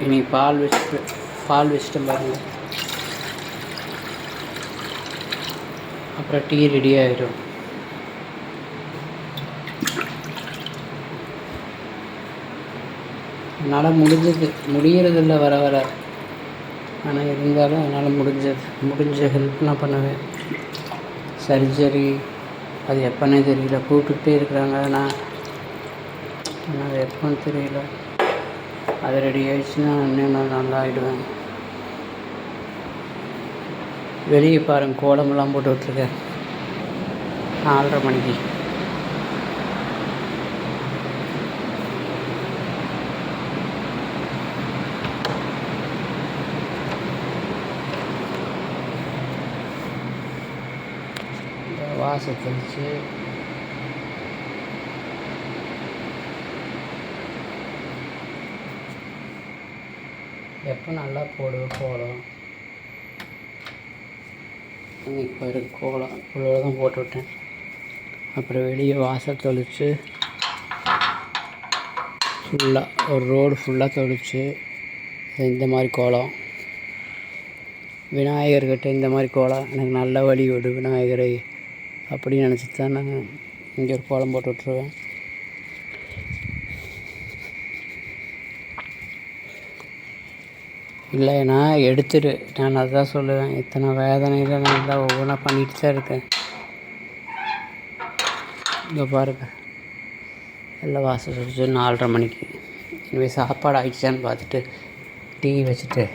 இனி பால் வச்சுட்டு பாருங்கள். அப்புறம் டீ ரெடி ஆகிடும். என்னால் முடியறதில்ல வர வர. ஆனால் இருந்தாலும் என்னால் முடிஞ்ச ஹெல்ப்லாம் பண்ணுவேன். சர்ஜரி அது எப்போனே தெரியல, கூப்பிட்டுக்கிட்டே இருக்கிறாங்க. ஆனால் அது எப்போன்னு தெரியல. அது ரெடி ஆகிடுச்சுன்னா இன்னும் நான் நல்லா ஆகிடுவேன். வெளியே பாருங்கள், கோலமெல்லாம் போட்டு விட்ருக்கேன் 4:30 மணிக்கு. வாசல் தெளிச்சு எப்போ நல்லா போடுவேன் கோலம். இப்போ இருக்கு கோலம் இவ்வளோ தான் போட்டு விட்டேன். அப்புறம் வெளியே வாசல் தெளித்து ஃபுல்லாக ஒரு ரோடு ஃபுல்லாக தெளித்து இந்த மாதிரி கோலம். விநாயகர்கிட்ட இந்த மாதிரி கோலம் எனக்கு நல்ல வழி விடு விநாயகரை அப்படின்னு நினச்சிட்டு தான் நான் இங்கே ஒரு கோலம் போட்டு விட்ருவேன். இல்லைன்னா எடுத்துரு, நான் அதுதான் சொல்லுவேன். இத்தனை வேதனையில் நான் தான் ஒவ்வொன்றா பண்ணிட்டு தான் இருக்கேன். இங்கே பாருங்க, எல்லாம் வாசல் வச்சு 4:30 மணிக்கு. இனிமே சாப்பாடு ஆகிடுச்சான்னு பார்த்துட்டு டீ வச்சுட்டு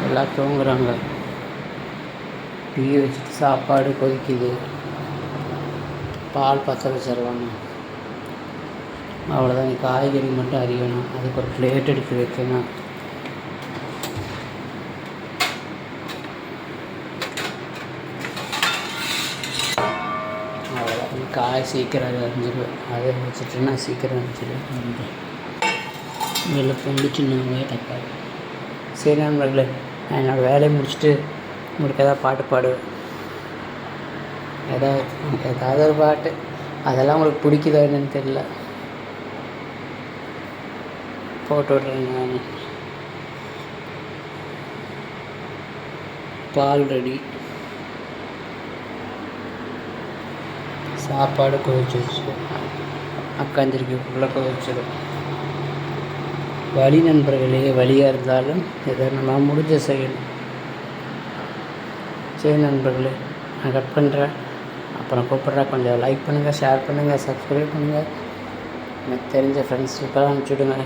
எல்லாம் தூங்குறாங்க. டீ வச்சுட்டு சாப்பாடு கொதிக்குது, பால் பற்ற வச்சிடலாங்க. அவ்வளோதான். காய்கறி மட்டும் அறியணும், அதுக்கு ஒரு பிளேட் எடுத்து வைக்கணும். அவ்வளோதான். காய் சீக்கிரம் அரிஞ்சிடுவேன். அதை வச்சுட்டுன்னா சீக்கிரம் அரிஞ்சிடுவேன். இதில் பூண்டு சின்ன வெங்காயம் தக்காளி. சரி நண்பர்களே, நான் என்னோடய வேலையை முடிச்சுட்டு உங்களுக்கு ஏதாவது பாட்டு பாடுவேன். ஏதாவது ஒரு பாட்டு. அதெல்லாம் உங்களுக்கு பிடிக்குதோ என்னன்னு தெரியல, போட்டு விட்றேங்க. நான் பால் ரெடி, சாப்பாடு கொதிச்சு வச்சு அக்காஞ்சிருக்குள்ளே கொதிச்சிடும். வழி நண்பர்களே, வழியாக இருந்தாலும் எதை நம்ம முடிஞ்ச செய்யணும். சரி நண்பர்களே, நான் கட் பண்ணுறேன். அப்புறம் கூப்பிட்றேன். கொஞ்சம் லைக் பண்ணுங்கள், ஷேர் பண்ணுங்கள், சப்ஸ்கிரைப் பண்ணுங்கள். எனக்கு தெரிஞ்ச ஃப்ரெண்ட்ஸுக்கெல்லாம் அனுப்பிச்சுடுங்க.